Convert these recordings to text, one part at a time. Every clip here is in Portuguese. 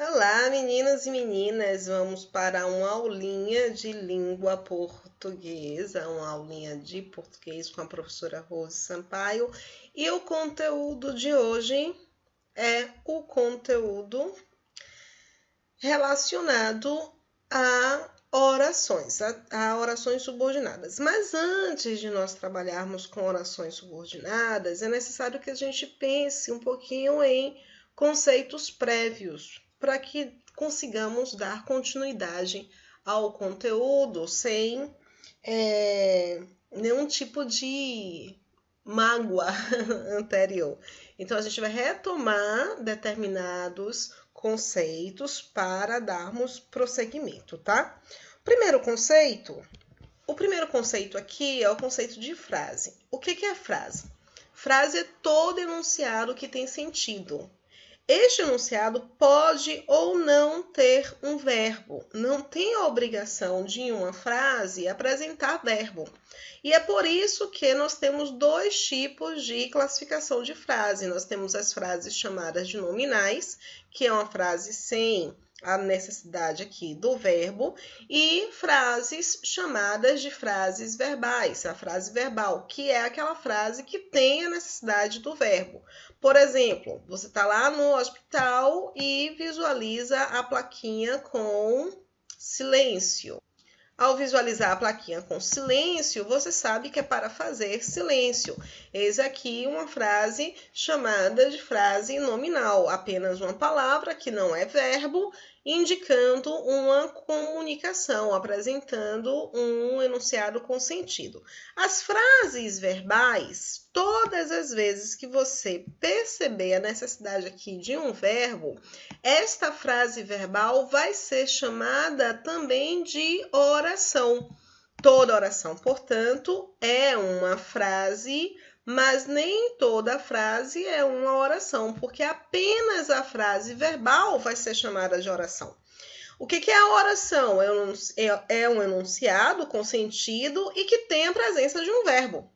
Olá, meninos e meninas! Vamos para uma aulinha de língua portuguesa, uma aulinha de português com a professora Rose Sampaio. E o conteúdo de hoje é o conteúdo relacionado a orações, a orações subordinadas. Mas antes de nós trabalharmos com orações subordinadas, é necessário que a gente pense um pouquinho em conceitos prévios, para que consigamos dar continuidade ao conteúdo sem nenhum tipo de mágoa anterior. Então, a gente vai retomar determinados conceitos para darmos prosseguimento, tá? O primeiro conceito aqui é o conceito de frase. O que é frase? Frase é todo enunciado que tem sentido. Este enunciado pode ou não ter um verbo. Não tem a obrigação de, em uma frase, apresentar verbo. E é por isso que nós temos dois tipos de classificação de frase. Nós temos as frases chamadas de nominais, que é uma frase sem a necessidade aqui do verbo, e frases chamadas de frases verbais, a frase verbal, que é aquela frase que tem a necessidade do verbo. Por exemplo, você está lá no hospital e visualiza a plaquinha com silêncio. Ao visualizar a plaquinha com silêncio, você sabe que é para fazer silêncio. Eis aqui uma frase chamada de frase nominal, apenas uma palavra que não é verbo, indicando uma comunicação, apresentando um enunciado com sentido. As frases verbais, todas as vezes que você perceber a necessidade aqui de um verbo, esta frase verbal vai ser chamada também de oração. Toda oração, portanto, é uma frase, mas nem toda frase é uma oração, porque apenas a frase verbal vai ser chamada de oração. O que é a oração? É um enunciado com sentido e que tem a presença de um verbo.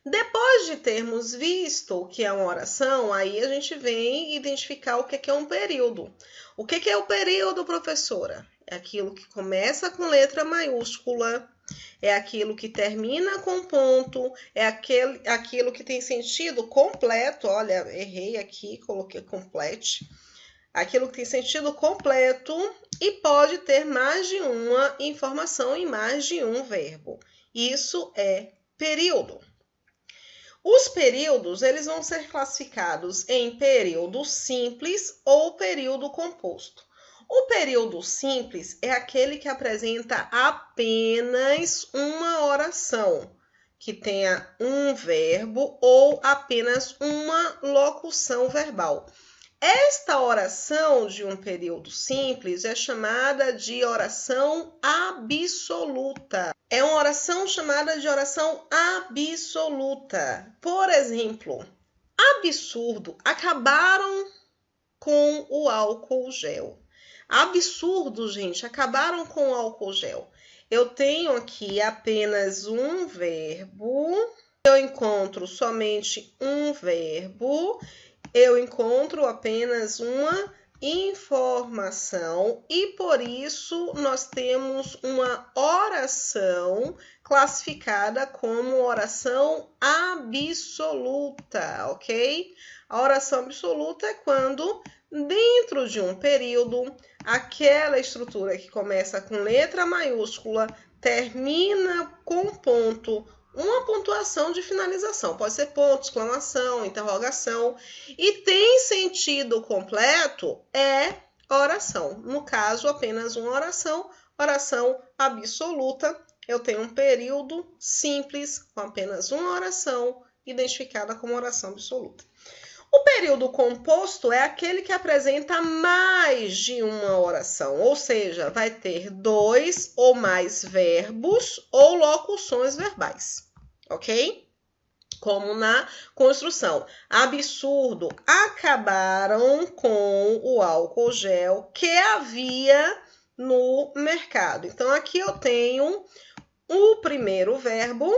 Depois de termos visto o que é uma oração, aí a gente vem identificar o que é um período. O que é o período, professora? É aquilo que começa com letra maiúscula, é aquilo que termina com ponto, é aquilo que tem sentido completo. Olha, errei aqui, coloquei complete. Aquilo que tem sentido completo e pode ter mais de uma informação e mais de um verbo. Isso é período. Os períodos, eles vão ser classificados em período simples ou período composto. O período simples é aquele que apresenta apenas uma oração, que tenha um verbo ou apenas uma locução verbal. Esta oração de um período simples é chamada de oração absoluta. É uma oração chamada de oração absoluta. Por exemplo, absurdo, acabaram com o álcool gel. Absurdo, gente, acabaram com o álcool gel. Eu tenho aqui apenas um verbo, eu encontro somente um verbo, eu encontro apenas uma informação e por isso nós temos uma oração classificada como oração absoluta, ok? A oração absoluta é quando dentro de um período, aquela estrutura que começa com letra maiúscula termina com ponto, uma pontuação de finalização, pode ser ponto, exclamação, interrogação, e tem sentido completo, é oração. No caso, apenas uma oração, oração absoluta. Eu tenho um período simples com apenas uma oração, identificada como oração absoluta. O período composto é aquele que apresenta mais de uma oração, ou seja, vai ter dois ou mais verbos ou locuções verbais, ok? Como na construção. Absurdo, acabaram com o álcool gel que havia no mercado. Então, aqui eu tenho o primeiro verbo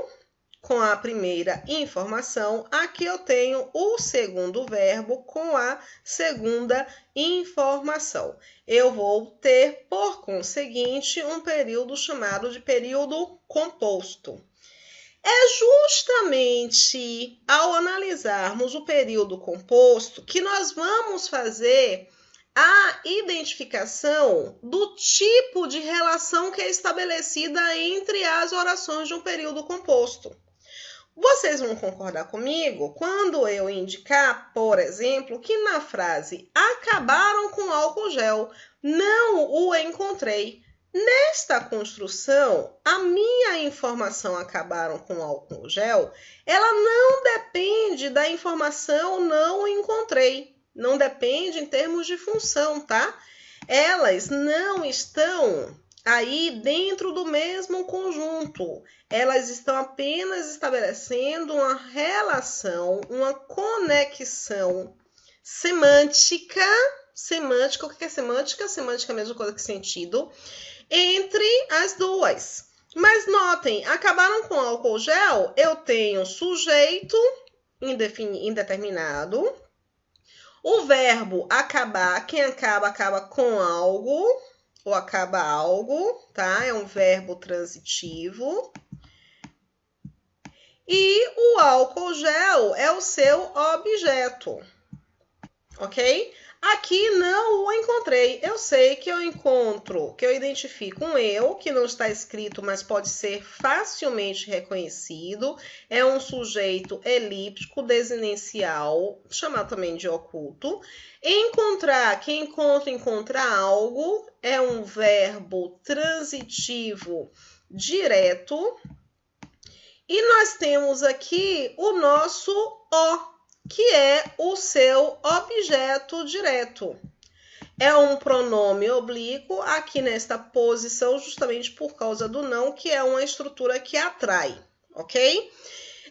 com a primeira informação, aqui eu tenho o segundo verbo com a segunda informação. Eu vou ter, por conseguinte, um período chamado de período composto. É justamente ao analisarmos o período composto que nós vamos fazer a identificação do tipo de relação que é estabelecida entre as orações de um período composto. Vocês vão concordar comigo quando eu indicar, por exemplo, que na frase acabaram com álcool gel, não o encontrei. Nesta construção, a minha informação acabaram com álcool gel, ela não depende da informação não o encontrei. Não depende em termos de função, tá? Elas não estão aí dentro do mesmo conjunto. Elas estão apenas estabelecendo uma relação, uma conexão semântica. Semântica, o que é semântica? Semântica é a mesma coisa que sentido. Entre as duas. Mas notem, acabaram com álcool gel, eu tenho sujeito indeterminado. O verbo acabar, quem acaba com algo, ou acaba algo, tá? É um verbo transitivo. E o álcool gel é o seu objeto, ok? Aqui não o encontrei. Eu sei que eu encontro, que eu identifico um eu, que não está escrito, mas pode ser facilmente reconhecido. É um sujeito elíptico desinencial, chamado também de oculto. Encontrar, quem encontra algo, é um verbo transitivo direto. E nós temos aqui o nosso o, que é o seu objeto direto. É um pronome oblíquo aqui nesta posição, justamente por causa do não, que é uma estrutura que atrai, ok?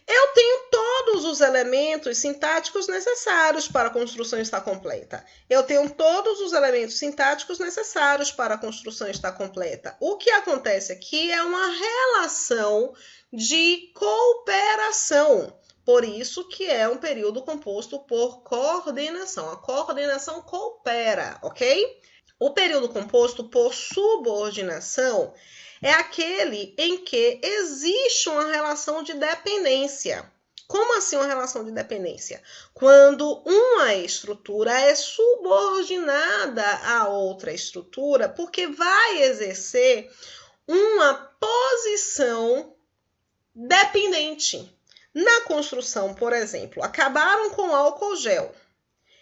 Eu tenho todos os elementos sintáticos necessários para a construção estar completa. Eu tenho todos os elementos sintáticos necessários para a construção estar completa. O que acontece aqui é uma relação de cooperação. Por isso que é um período composto por coordenação. A coordenação coopera, ok? O período composto por subordinação é aquele em que existe uma relação de dependência. Como assim uma relação de dependência? Quando uma estrutura é subordinada a outra estrutura, porque vai exercer uma posição dependente. Na construção, por exemplo, acabaram com álcool gel.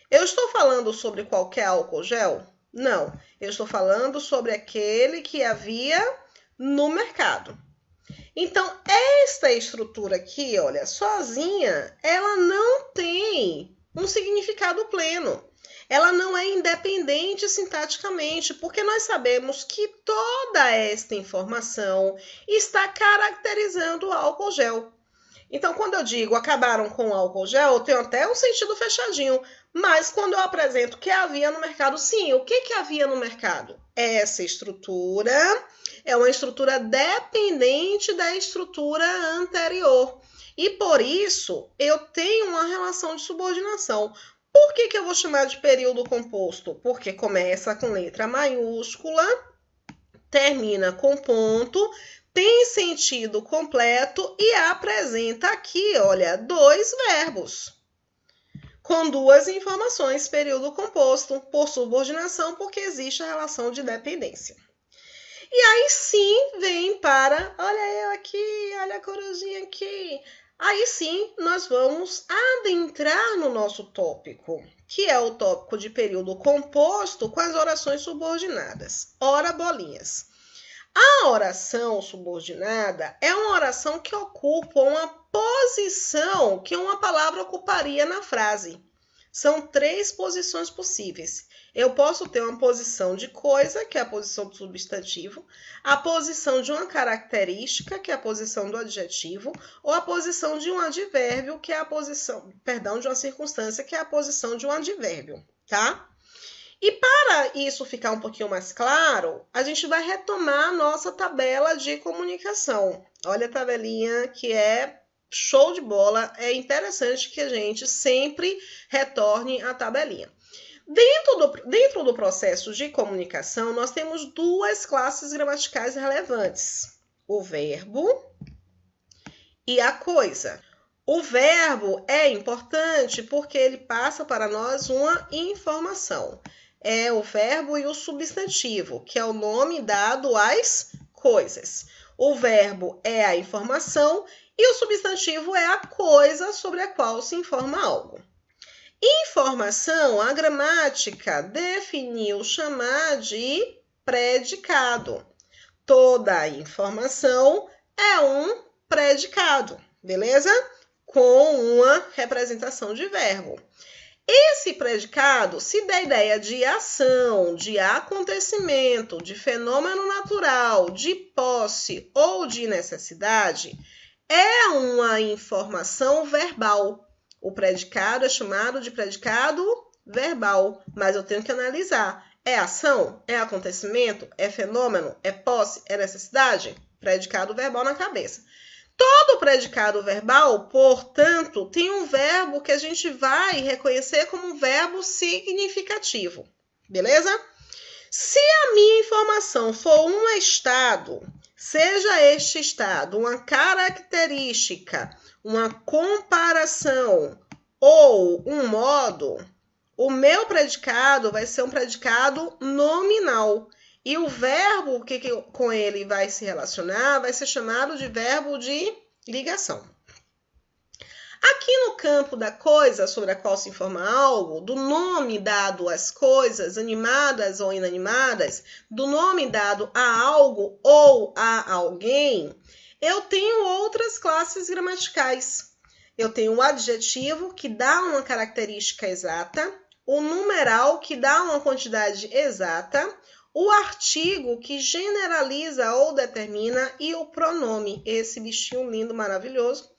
Eu estou falando sobre qualquer álcool gel? Não, eu estou falando sobre aquele que havia no mercado. Então, esta estrutura aqui, olha, sozinha, ela não tem um significado pleno. Ela não é independente sintaticamente, porque nós sabemos que toda esta informação está caracterizando o álcool gel. Então, quando eu digo acabaram com o álcool gel, eu tenho até um sentido fechadinho. Mas quando eu apresento o que havia no mercado, sim, o que havia no mercado? Essa estrutura é uma estrutura dependente da estrutura anterior. E por isso, eu tenho uma relação de subordinação. Por que eu vou chamar de período composto? Porque começa com letra maiúscula, termina com ponto, tem sentido completo e apresenta aqui, olha, dois verbos com duas informações, período composto por subordinação, porque existe a relação de dependência. E aí sim vem para, olha eu aqui, olha a corujinha aqui. Aí sim nós vamos adentrar no nosso tópico, que é o tópico de período composto com as orações subordinadas. Ora, bolinhas. A oração subordinada é uma oração que ocupa uma posição que uma palavra ocuparia na frase. São três posições possíveis. Eu posso ter uma posição de coisa, que é a posição do substantivo, a posição de uma característica, que é a posição do adjetivo, ou a posição de um advérbio, que é a posição, de uma circunstância, que é a posição de um advérbio, tá? E para isso ficar um pouquinho mais claro, a gente vai retomar a nossa tabela de comunicação. Olha a tabelinha que é Show de bola, é interessante que a gente sempre retorne à tabelinha. Dentro do processo de comunicação, nós temos duas classes gramaticais relevantes: o verbo e a coisa. O verbo é importante porque ele passa para nós uma informação. É o verbo e o substantivo, que é o nome dado às coisas. O verbo é a informação e o substantivo é a coisa sobre a qual se informa algo. Informação, a gramática definiu chamar de predicado. Toda informação é um predicado, beleza? Com uma representação de verbo. Esse predicado, se der ideia de ação, de acontecimento, de fenômeno natural, de posse ou de necessidade, é uma informação verbal. O predicado é chamado de predicado verbal, mas eu tenho que analisar. É ação? É acontecimento? É fenômeno? É posse? É necessidade? Predicado verbal na cabeça. Todo predicado verbal, portanto, tem um verbo que a gente vai reconhecer como um verbo significativo, beleza? Se a minha informação for um estado, seja este estado uma característica, uma comparação ou um modo, o meu predicado vai ser um predicado nominal. E o verbo que com ele vai se relacionar vai ser chamado de verbo de ligação. Aqui no campo da coisa sobre a qual se informa algo, do nome dado às coisas, animadas ou inanimadas, do nome dado a algo ou a alguém, eu tenho outras classes gramaticais. Eu tenho o adjetivo, que dá uma característica exata, o numeral, que dá uma quantidade exata, o artigo, que generaliza ou determina, e o pronome, esse bichinho lindo, maravilhoso.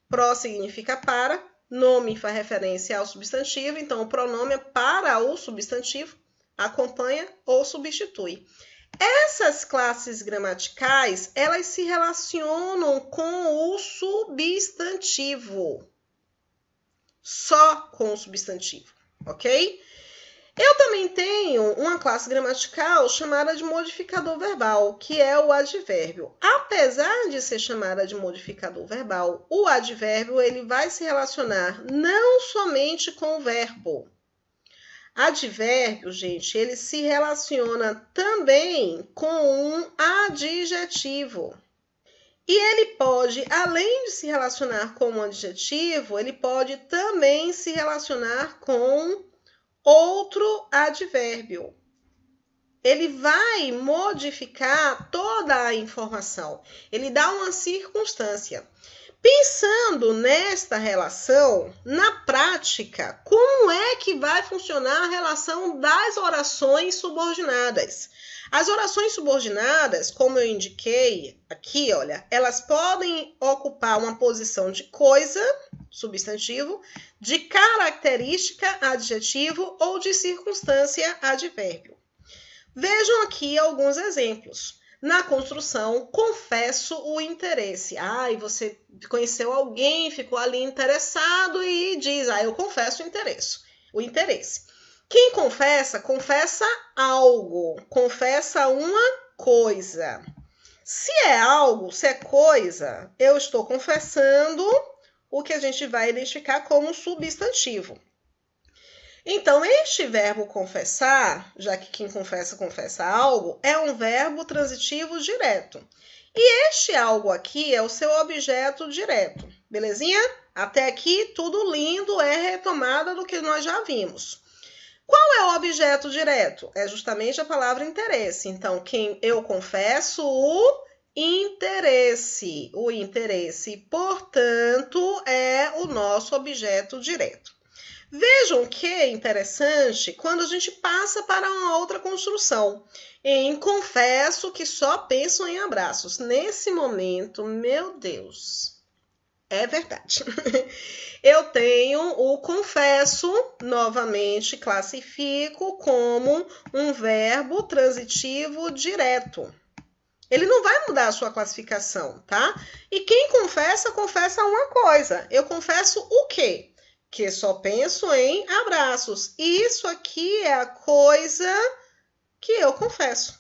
Pró significa para, nome faz referência ao substantivo, então o pronome é para o substantivo, acompanha ou substitui. Essas classes gramaticais, elas se relacionam com o substantivo. Só com o substantivo, ok? Eu também tenho uma classe gramatical chamada de modificador verbal, que é o advérbio. Apesar de ser chamada de modificador verbal, o advérbio ele vai se relacionar não somente com o verbo. Advérbio, gente, ele se relaciona também com um adjetivo. E ele pode, além de se relacionar com um adjetivo, ele pode também se relacionar com outro advérbio. Ele vai modificar toda a informação. Ele dá uma circunstância. Pensando nesta relação, na prática, como é que vai funcionar a relação das orações subordinadas? As orações subordinadas, como eu indiquei aqui, olha, elas podem ocupar uma posição de coisa, substantivo, de característica, adjetivo, ou de circunstância, advérbio. Vejam aqui alguns exemplos. Na construção, confesso o interesse. E você conheceu alguém, ficou ali interessado e diz, eu confesso o interesse. Quem confessa, confessa algo, confessa uma coisa. Se é algo, se é coisa, eu estou confessando o que a gente vai identificar como substantivo. Então, este verbo confessar, já que quem confessa, confessa algo, é um verbo transitivo direto. E este algo aqui é o seu objeto direto. Belezinha? Até aqui, tudo lindo, é retomada do que nós já vimos. Qual é o objeto direto? É justamente a palavra interesse. Então, quem eu confesso o interesse. O interesse, portanto, é o nosso objeto direto. Vejam que é interessante quando a gente passa para uma outra construção. Em confesso que só penso em abraços. Nesse momento, meu Deus, é verdade. Eu tenho o confesso, novamente classifico como um verbo transitivo direto. Ele não vai mudar a sua classificação, tá? E quem confessa, confessa uma coisa. Eu confesso o quê? Que só penso em abraços. E isso aqui é a coisa que eu confesso.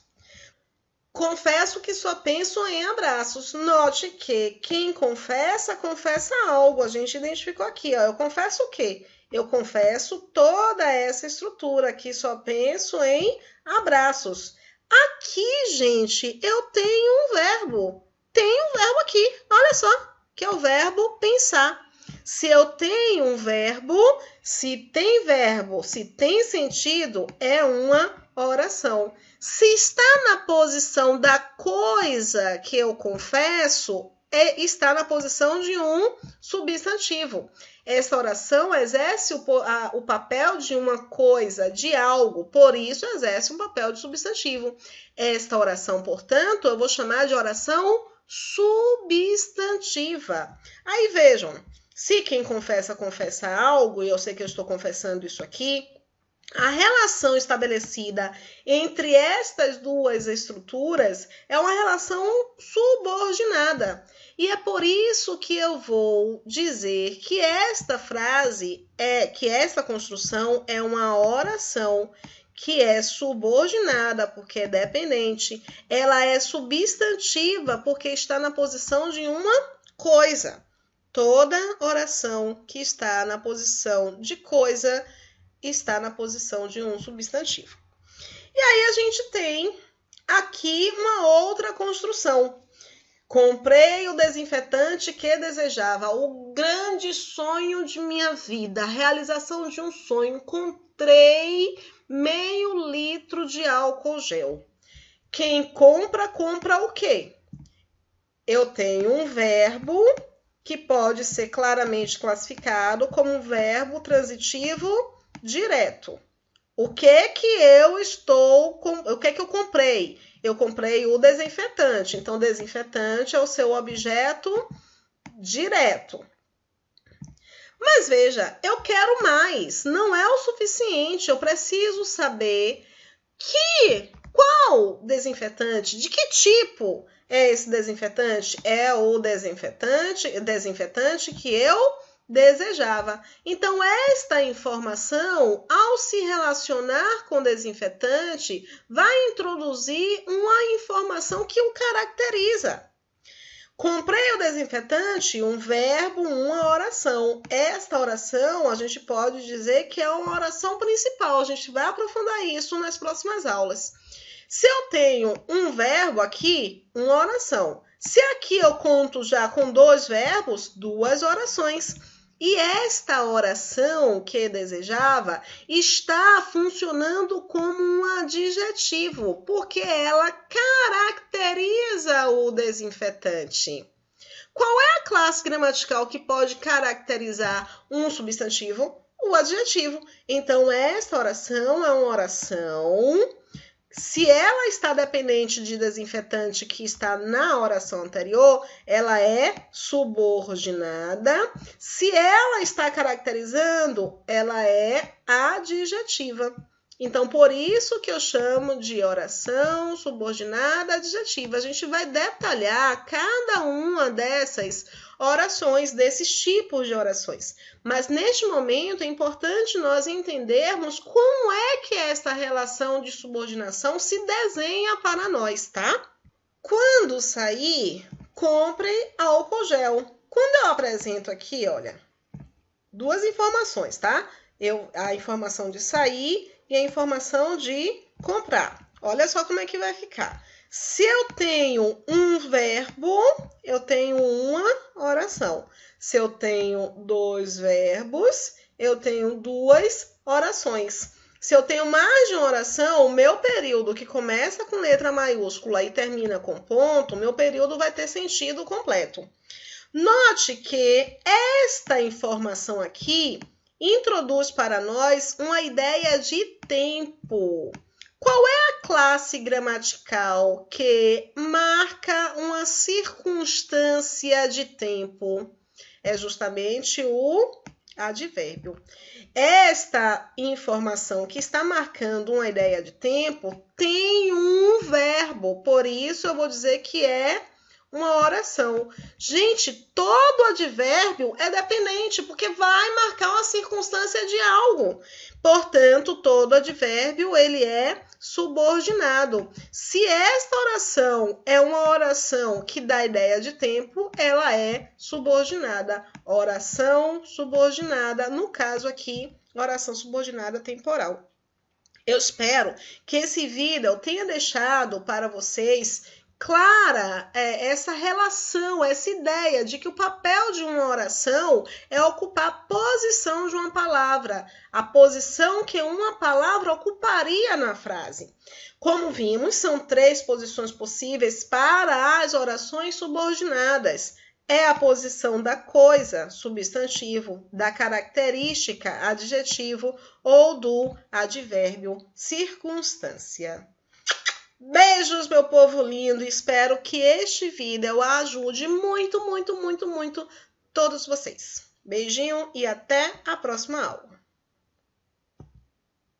Confesso que só penso em abraços. Note que quem confessa, confessa algo. A gente identificou aqui, ó. Eu confesso o quê? Eu confesso toda essa estrutura que só penso em abraços. Aqui, gente, eu tenho um verbo. Tem um verbo aqui, olha só, que é o verbo pensar. Se eu tenho um verbo, se tem sentido, é uma oração. Se está na posição da coisa que eu confesso, está na posição de um substantivo. Essa oração exerce o papel de uma coisa, de algo, por isso exerce um papel de substantivo. Esta oração, portanto, eu vou chamar de oração substantiva. Aí vejam, se quem confessa, confessa algo, e eu sei que eu estou confessando isso aqui, a relação estabelecida entre estas duas estruturas é uma relação subordinada. E é por isso que eu vou dizer que esta esta construção é uma oração que é subordinada porque é dependente. Ela é substantiva porque está na posição de uma coisa. Toda oração que está na posição de coisa está na posição de um substantivo. E aí a gente tem aqui uma outra construção. Comprei o desinfetante que desejava, o grande sonho de minha vida, a realização de um sonho. Comprei meio litro de álcool gel. Quem compra, compra o quê? Eu tenho um verbo que pode ser claramente classificado como um verbo transitivo direto. O que eu comprei? Eu comprei o desinfetante. Então, desinfetante é o seu objeto direto. Mas veja, eu quero mais. Não é o suficiente. Eu preciso saber qual desinfetante, de que tipo é esse desinfetante? É o desinfetante que eu desejava. Então, esta informação, ao se relacionar com desinfetante, vai introduzir uma informação que o caracteriza. Comprei o desinfetante, um verbo, uma oração. Esta oração, a gente pode dizer que é uma oração principal. A gente vai aprofundar isso nas próximas aulas. Se eu tenho um verbo aqui, uma oração. Se aqui eu conto já com dois verbos, duas orações. E esta oração que desejava está funcionando como um adjetivo, porque ela caracteriza o desinfetante. Qual é a classe gramatical que pode caracterizar um substantivo? O adjetivo. Então, esta oração é uma oração. Se ela está dependente de desinfetante que está na oração anterior, ela é subordinada. Se ela está caracterizando, ela é adjetiva. Então, por isso que eu chamo de oração subordinada adjetiva. A gente vai detalhar cada uma dessas orações, desses tipos de orações. Mas, neste momento, é importante nós entendermos como é que essa relação de subordinação se desenha para nós, tá? Quando sair, compre álcool gel. Quando eu apresento aqui, olha, duas informações, tá? A informação de sair e a informação de comprar. Olha só como é que vai ficar. Se eu tenho um verbo, eu tenho uma oração. Se eu tenho dois verbos, eu tenho duas orações. Se eu tenho mais de uma oração, o meu período que começa com letra maiúscula e termina com ponto, meu período vai ter sentido completo. Note que esta informação aqui introduz para nós uma ideia de tempo. Qual é a classe gramatical que marca uma circunstância de tempo? É justamente o advérbio. Esta informação que está marcando uma ideia de tempo tem um verbo, por isso eu vou dizer que é uma oração. Gente, todo advérbio é dependente, porque vai marcar uma circunstância de algo. Portanto, todo advérbio, ele é subordinado. Se esta oração é uma oração que dá ideia de tempo, ela é subordinada. Oração subordinada, no caso aqui, oração subordinada temporal. Eu espero que esse vídeo tenha deixado para vocês clara essa relação, essa ideia de que o papel de uma oração é ocupar a posição de uma palavra, a posição que uma palavra ocuparia na frase. Como vimos, são 3 posições possíveis para as orações subordinadas. É a posição da coisa, substantivo, da característica, adjetivo, ou do advérbio, circunstância. Beijos, meu povo lindo. Espero que este vídeo ajude muito todos vocês. Beijinho e até a próxima aula.